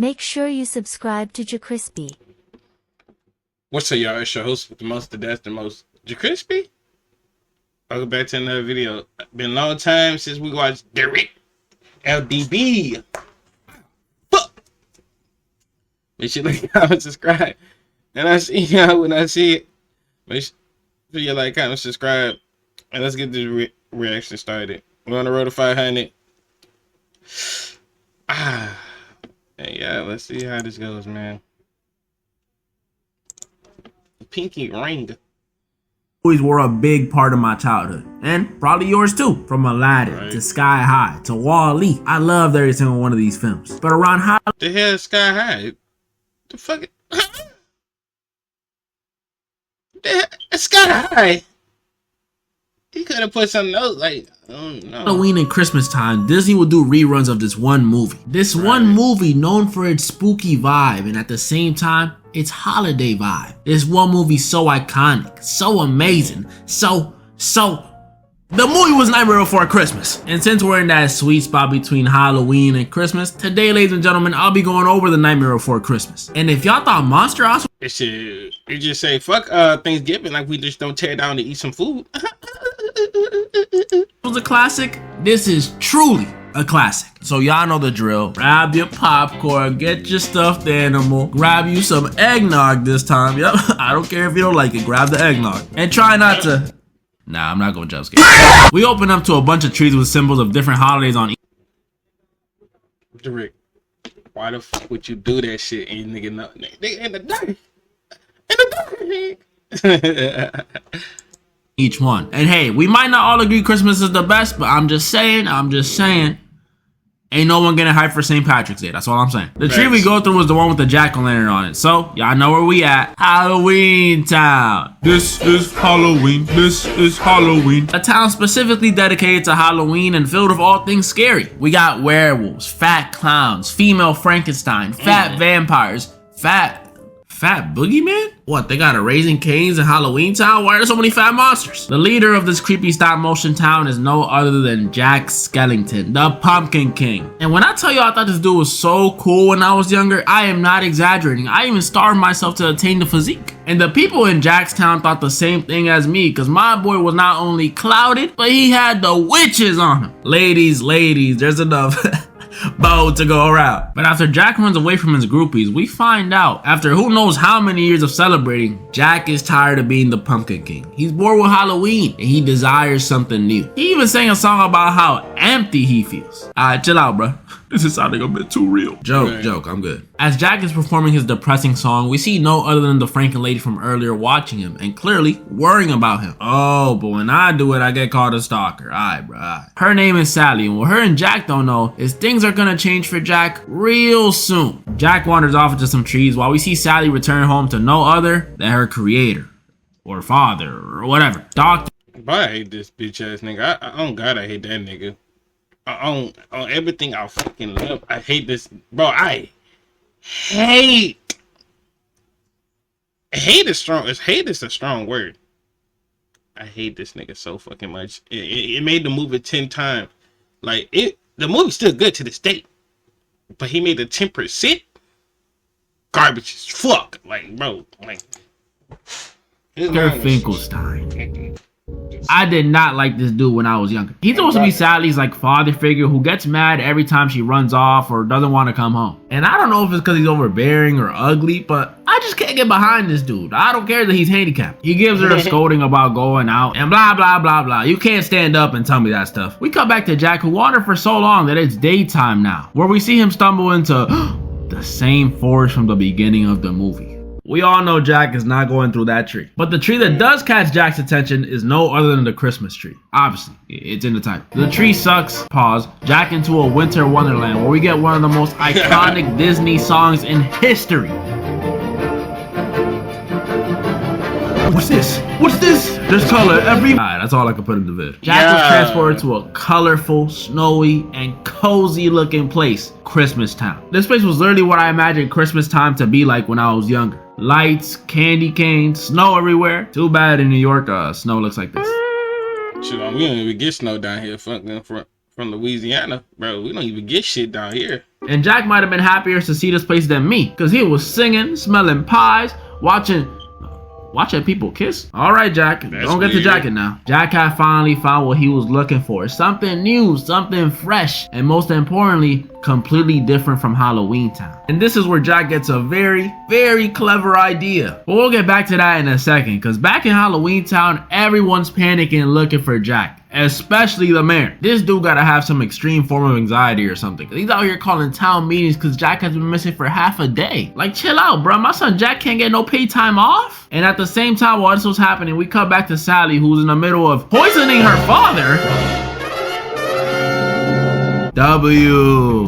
Make sure you subscribe to JerCrispy. What's up, y'all? It's your host with the most, the best, the most, JerCrispy. Welcome back to another video. Been a long time since we watched Derek LDB. Fuck. Make sure you like, comment, subscribe. And I see y'all when I see it. Make sure you like, comment, subscribe. And let's get this reaction started. We're on the road to 500. And yeah, let's see how this goes, man. Pinky ring. Movies were a big part of my childhood, and probably yours too. From Aladdin to Sky High to Wall-E, I loved every single one of these films. But around Halloween, The hell is Sky High? The fuck? Sky High. He could have put something else, like, I don't know. Halloween and Christmas time, Disney would do reruns of this one movie. This one movie known for its spooky vibe and at the same time, its holiday vibe. This one movie so iconic, so amazing, so the movie was Nightmare Before Christmas. And since we're in that sweet spot between Halloween and Christmas, today, ladies and gentlemen, I'll be going over the Nightmare Before Christmas. And if y'all thought Monster House You just say, fuck Thanksgiving, like we just don't tear down to eat some food. was a classic, this is truly a classic. So y'all know the drill. Grab your popcorn, get your stuffed animal, grab you some eggnog this time. Yep, I don't care if you don't like it, grab the eggnog. And try not to... Nah, I'm not going to jump scare. We open up to a bunch of trees with symbols of different holidays on each. Rick, why the fuck would you do that shit and nigga know? Nigga in the dark. In the dark. Each one. And hey, we might not all agree Christmas is the best, but I'm just saying, ain't no one getting hyped for St. Patrick's Day. That's all I'm saying. The tree we go through was the one with the jack-o'-lantern on it. So, y'all know where we at. Halloween Town. This is Halloween. This is Halloween. A town specifically dedicated to Halloween and filled with all things scary. We got werewolves, fat clowns, female Frankenstein, fat vampires, fat boogeyman? What, they got a Raising Cane's in Halloween Town? Why are there so many fat monsters? The leader of this creepy stop motion town is no other than Jack Skellington, the Pumpkin King. And when I tell you I thought this dude was so cool when I was younger, I am not exaggerating. I even starved myself to attain the physique. And the people in Jackstown thought the same thing as me, because my boy was not only clouded, but he had the witches on him. Ladies, there's enough bow to go around. But after Jack runs away from his groupies, we find out, after who knows how many years of celebrating, Jack is tired of being the Pumpkin King. He's bored with Halloween and he desires something new. He even sang a song about how empty he feels. Alright, chill out, bro. This is sounding a bit too real. Joke, I'm good. As Jack is performing his depressing song, we see no other than the Franken lady from earlier watching him and clearly worrying about him. Oh, but when I do it, I get called a stalker. Alright, bro. Alright. Her name is Sally, and what her and Jack don't know is things are gonna change for Jack real soon. Jack wanders off into some trees while we see Sally return home to no other than her creator, or father, or whatever. Doctor. But I hate this bitch ass nigga. I hate that nigga. On everything I fucking love. I hate this, bro. I hate is strong. Hate is a strong word. I hate this nigga so fucking much. It made the movie 10 times. Like the movie's still good to this day, but he made it 10% garbage as fuck. Like, bro, like Finkelstein. I did not like this dude when I was younger. He's supposed to be Sally's like father figure who gets mad every time she runs off or doesn't want to come home. And I don't know if it's because he's overbearing or ugly, but I just can't get behind this dude. I don't care that he's handicapped. He gives her a scolding about going out and blah, blah, blah, blah. You can't stand up and tell me that stuff. We cut back to Jack, who wandered for so long that it's daytime now, where we see him stumble into the same forest from the beginning of the movie. We all know Jack is not going through that tree. But the tree that does catch Jack's attention is no other than the Christmas tree. Obviously, it's in the title. The tree sucks, pause, Jack into a winter wonderland where we get one of the most iconic Disney songs in history. What's this? What's this? There's color every... Alright, that's all I can put in the vid. Jack was transported to a colorful, snowy, and cozy looking place, Christmas Town. This place was literally what I imagined Christmas time to be like when I was younger. Lights, candy canes, snow everywhere. Too bad in New York, snow looks like this. Shit, we don't even get snow down here from Louisiana, bro. We don't even get shit down here. And Jack might have been happier to see this place than me, because he was singing, smelling pies, watching people kiss. All right, Jack, don't get to Jacking now. Jack had finally found what he was looking for. Something new, something fresh, and most importantly, completely different from Halloween Town. And this is where Jack gets a very, very clever idea. But we'll get back to that in a second, because back in Halloween Town, everyone's panicking looking for Jack. Especially the mayor. This dude gotta have some extreme form of anxiety or something. He's out here calling town meetings because Jack has been missing for half a day. Like, chill out, bro. My son Jack can't get no paid time off. And at the same time, while this was happening, we cut back to Sally, who's in the middle of poisoning her father.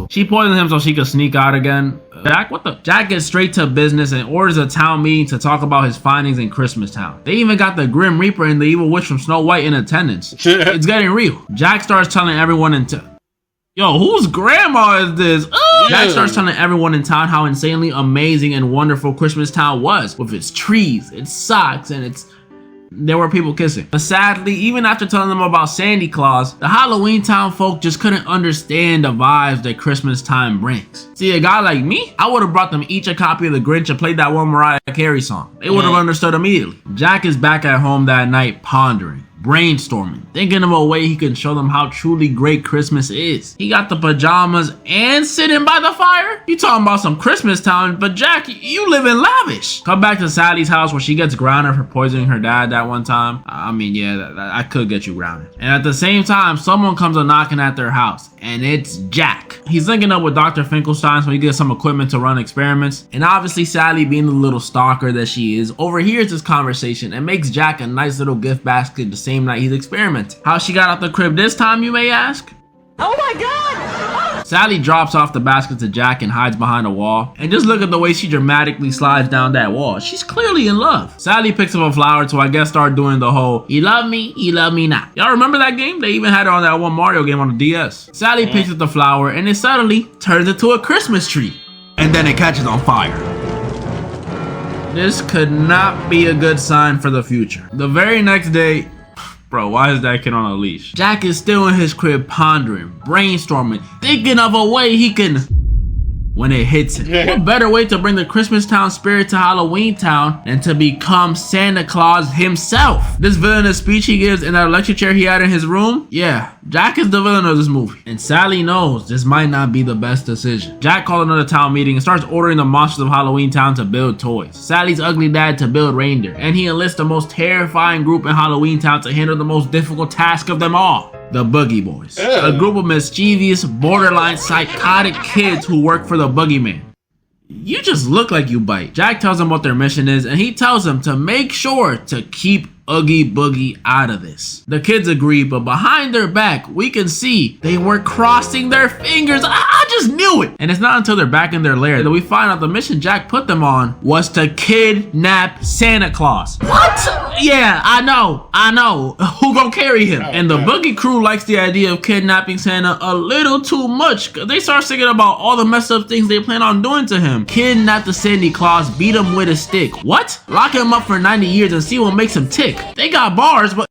She poisoned him so she could sneak out again. Jack, what the? Jack gets straight to business and orders a town meeting to talk about his findings in Christmas Town. They even got the Grim Reaper and the Evil Witch from Snow White in attendance. It's getting real. Jack starts telling everyone in town. Yo, whose grandma is this? Ooh. Jack starts telling everyone in town how insanely amazing and wonderful Christmas Town was, with its trees, its socks, and there were people kissing. But sadly, even after telling them about Santa Claus, the Halloween Town folk just couldn't understand the vibes that Christmas time brings. See, a guy like me, I would have brought them each a copy of The Grinch and played that one Mariah Carey song. They would have understood immediately. Jack is back at home that night pondering, brainstorming, thinking of a way he can show them how truly great Christmas is. He got the pajamas and sitting by the fire? You talking about some Christmas Town, but Jack, you live in lavish. Come back to Sally's house where she gets grounded for poisoning her dad that one time. I mean, yeah, I could get you grounded. And at the same time, someone comes a knocking at their house, and it's Jack. He's linking up with Dr. Finkelstein so he gets some equipment to run experiments. And obviously Sally, being the little stalker that she is, overhears this conversation and makes Jack a nice little gift basket to same night he's experimenting. How she got out the crib this time, you may ask? Oh my god! Sally drops off the basket to Jack and hides behind a wall. And just look at the way she dramatically slides down that wall. She's clearly in love. Sally picks up a flower to, I guess, start doing the whole, you love me not. Y'all remember that game? They even had it on that one Mario game on the DS. Sally picks up the flower and it suddenly turns into a Christmas tree. And then it catches on fire. This could not be a good sign for the future. The very next day, bro, why is that kid on a leash? Jack is still in his crib pondering, brainstorming, thinking of a way he can... When it hits him. What better way to bring the Christmas Town spirit to Halloween Town than to become Santa Claus himself? This villainous speech he gives in that electric chair he had in his room? Yeah, Jack is the villain of this movie. And Sally knows this might not be the best decision. Jack calls another town meeting and starts ordering the monsters of Halloween Town to build toys. Sally's ugly dad to build reindeer. And he enlists the most terrifying group in Halloween Town to handle the most difficult task of them all. The Boogie Boys. A group of mischievous, borderline psychotic kids who work for the Boogeyman. You just look like you bite. Jack tells them what their mission is, and he tells them to make sure to keep Oogie Boogie out of this. The kids agree, but behind their back, we can see they were crossing their fingers. I just knew it. And it's not until they're back in their lair that we find out the mission Jack put them on was to kidnap Santa Claus. What? Yeah, I know. Who gonna carry him? And the Boogie crew likes the idea of kidnapping Santa a little too much. They start thinking about all the messed up things they plan on doing to him. Kidnap the Santa Claus, beat him with a stick. What? Lock him up for 90 years and see what makes him tick. They got bars, but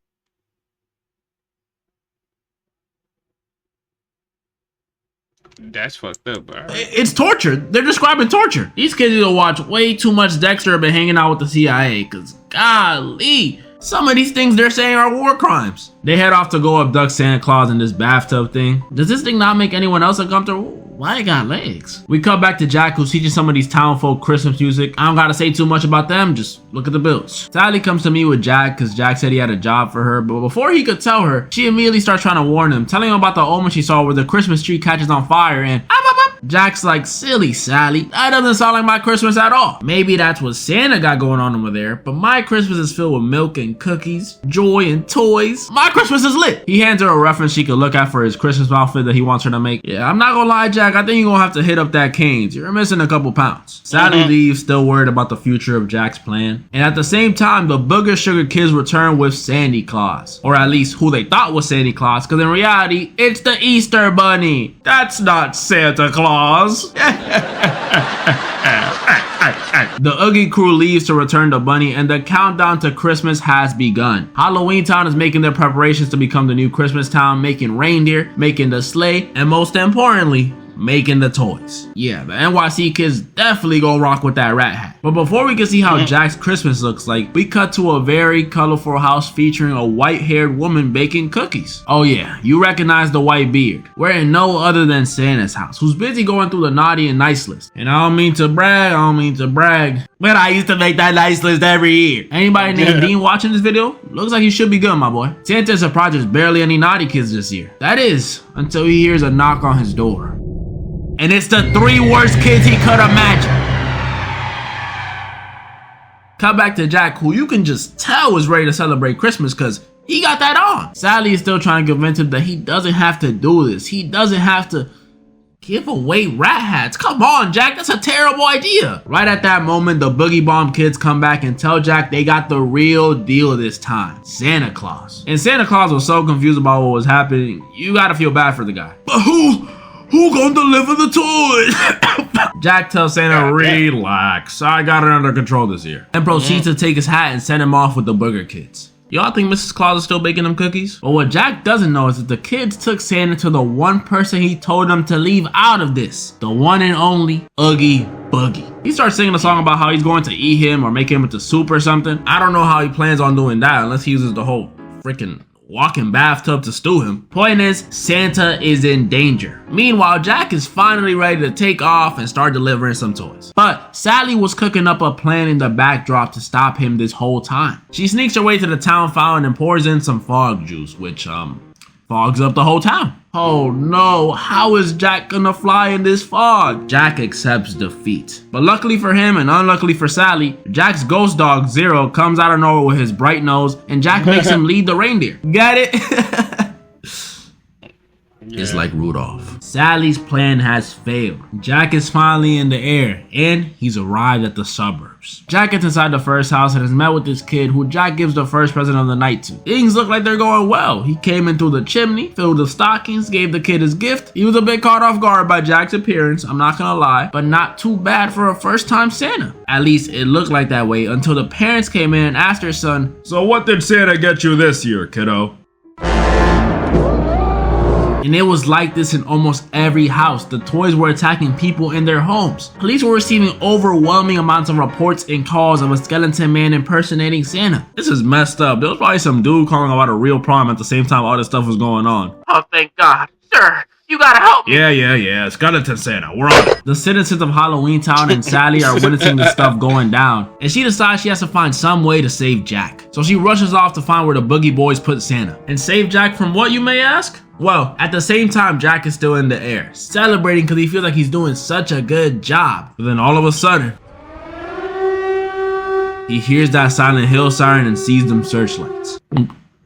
that's fucked up, bro. It's torture. They're describing torture. These kids need to watch way too much Dexter been hanging out with the CIA, cause golly, some of these things they're saying are war crimes. They head off to go abduct Santa Claus in this bathtub thing. Does this thing not make anyone else uncomfortable? Why it got legs? We cut back to Jack, who's teaching some of these town folk Christmas music. I don't gotta say too much about them, just look at the bills. Sally comes to me with Jack because Jack said he had a job for her, but before he could tell her, she immediately starts trying to warn him, telling him about the omen she saw where the Christmas tree catches on fire and Jack's like, silly Sally, that doesn't sound like my Christmas at all. Maybe that's what Santa got going on over there, but my Christmas is filled with milk and cookies, joy and toys. My Christmas is lit. He hands her a reference she could look at for his Christmas outfit that he wants her to make. Yeah, I'm not gonna lie, Jack, I think you're gonna have to hit up that Cane's. You're missing a couple pounds. Sally leaves, still worried about the future of Jack's plan. And at the same time, the Booger Sugar kids return with Santa Claus. Or at least who they thought was Santa Claus, because in reality, it's the Easter Bunny. That's not Santa Claus. The Oogie crew leaves to return the bunny, and the countdown to Christmas has begun. Halloween Town is making their preparations to become the new Christmas Town, making reindeer, making the sleigh, and most importantly, making the toys. Yeah, the NYC kids definitely gonna rock with that rat hat. But before we can see how Jack's Christmas looks like, we cut to a very colorful house featuring a white-haired woman baking cookies. Oh yeah, you recognize the white beard. We're in no other than Santa's house, who's busy going through the naughty and nice list. And I don't mean to brag, but I used to make that nice list every year. Anybody named Dean watching this video? Looks like you should be good, my boy. Santa surprised there's barely any naughty kids this year. That is, until he hears a knock on his door. And it's the 3 worst kids he could imagine. Cut back to Jack, who you can just tell was ready to celebrate Christmas because he got that on. Sally is still trying to convince him that he doesn't have to do this. He doesn't have to give away rat hats. Come on, Jack, that's a terrible idea. Right at that moment, the Boogie Bomb kids come back and tell Jack they got the real deal this time. Santa Claus. And Santa Claus was so confused about what was happening, you gotta feel bad for the guy. But who gonna deliver the toys? Jack tells Santa, relax, I got it under control this year. And proceeds to take his hat and send him off with the Booger kids. Y'all think Mrs. Claus is still baking them cookies? But what Jack doesn't know is that the kids took Santa to the one person he told them to leave out of this. The one and only Oogie Boogie. He starts singing a song about how he's going to eat him or make him into soup or something. I don't know how he plans on doing that unless he uses the whole freaking walking bathtub to stew him. Point is, Santa is in danger. Meanwhile, Jack is finally ready to take off and start delivering some toys. But Sally was cooking up a plan in the backdrop to stop him this whole time. She sneaks her way to the town fountain and pours in some fog juice, which fogs up the whole town. Oh no, how is Jack gonna fly in this fog? Jack accepts defeat. But luckily for him and unluckily for Sally, Jack's ghost dog Zero comes out of nowhere with his bright nose and Jack makes him lead the reindeer. Get it? It's like Rudolph. Sally's plan has failed. Jack is finally in the air and he's arrived at the suburbs. Jack gets inside the first house and is met with this kid who Jack gives the first present of the night to. Things look like they're going well. He came in through the chimney, filled the stockings, gave the kid his gift. He was a bit caught off guard by Jack's appearance, I'm not gonna lie, but not too bad for a first time Santa. At least it looked like that way until the parents came in and asked their son, "So what did Santa get you this year, kiddo?" And it was like this in almost every house. The toys were attacking people in their homes. Police were receiving overwhelming amounts of reports and calls of a skeleton man impersonating Santa. This is messed up. There was probably some dude calling about a real problem at the same time all this stuff was going on. Oh, thank God. Sir, you gotta help me. Yeah. Skeleton Santa, we're on it. The citizens of Halloween Town and Sally are witnessing the stuff going down. And she decides she has to find some way to save Jack. So she rushes off to find where the Boogie Boys put Santa. And save Jack from what, you may ask? Well, at the same time, Jack is still in the air, celebrating because he feels like he's doing such a good job. But then all of a sudden, he hears that Silent Hill siren and sees them searchlights.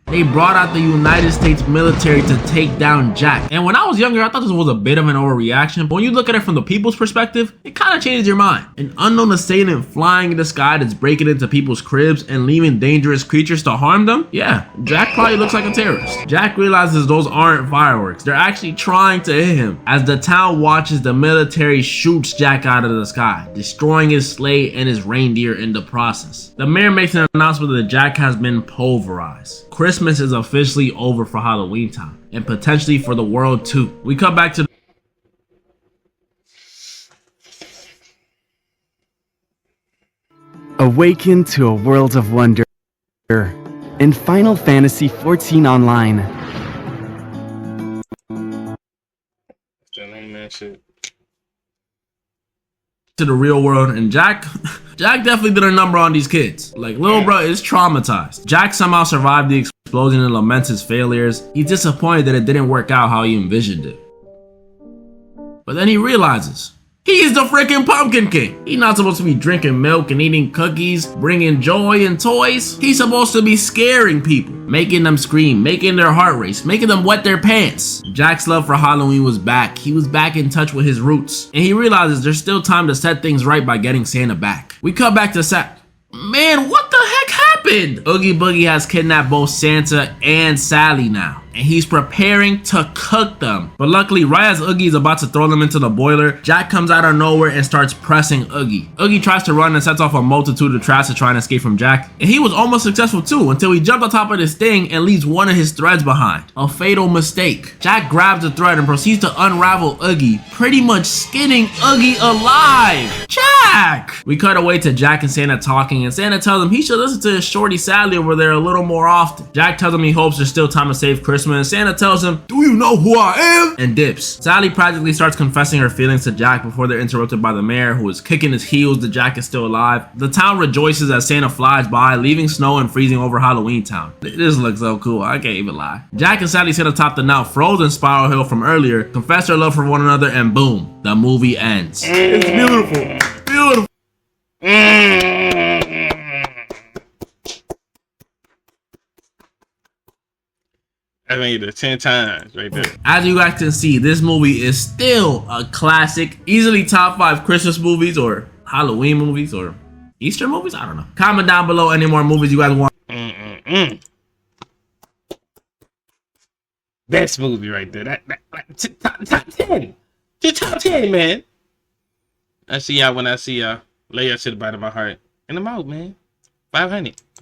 They brought out the United States military to take down Jack. And when I was younger, I thought this was a bit of an overreaction. But when you look at it from the people's perspective, it kind of changes your mind. An unknown assailant flying in the sky that's breaking into people's cribs and leaving dangerous creatures to harm them? Yeah, Jack probably looks like a terrorist. Jack realizes those aren't fireworks. They're actually trying to hit him. As the town watches, the military shoots Jack out of the sky, destroying his sleigh and his reindeer in the process. The mayor makes an announcement that Jack has been pulverized. Christmas is officially over for Halloween Town, and potentially for the world too. We come back to Awaken to a world of wonder in Final Fantasy XIV Online. to the real world, and Jack definitely did a number on these kids. Like, little bro is traumatized. Jack somehow survived the explosion and laments his failures. He's disappointed that it didn't work out how he envisioned it. But then he realizes, he's the freaking Pumpkin King. He's not supposed to be drinking milk and eating cookies, bringing joy and toys. He's supposed to be scaring people, making them scream, making their heart race, making them wet their pants. Jack's love for Halloween was back. He was back in touch with his roots. And he realizes there's still time to set things right by getting Santa back. We cut back to Man, what the heck happened? happened? Oogie Boogie has kidnapped both Santa and Sally now, and he's preparing to cook them. But luckily, right as Oogie is about to throw them into the boiler, Jack comes out of nowhere and starts pressing Oogie. Oogie tries to run and sets off a multitude of traps to try and escape from Jack, and he was almost successful too until he jumped on top of this thing and leaves one of his threads behind. A fatal mistake. Jack grabs the thread and proceeds to unravel Oogie, pretty much skinning Oogie alive. Jack! We cut away to Jack and Santa talking, and Santa tells him he should listen to his shorty Sally over there a little more often. Jack tells him he hopes there's still time to save Christmas. Santa tells him, "Do you know who I am?" and dips. Sally practically starts confessing her feelings to Jack before they're interrupted by the mayor, who is kicking his heels that Jack is still alive. The town rejoices as Santa flies by, leaving snow and freezing over Halloween Town. This looks so cool, I can't even lie. Jack and Sally sit atop the now frozen Spiral Hill from earlier, confess their love for one another, and boom, the movie ends. It's beautiful. Beautiful. I made it 10 times right there. As you guys can see, this movie is still a classic. Easily top 5 Christmas movies or Halloween movies or Easter movies. I don't know. Comment down below any more movies you guys want. Best movie right there. That top 10. Just top 10, man. I see y'all when I see y'all. Lay your shit to the bottom of my heart. And I'm out, man. 500.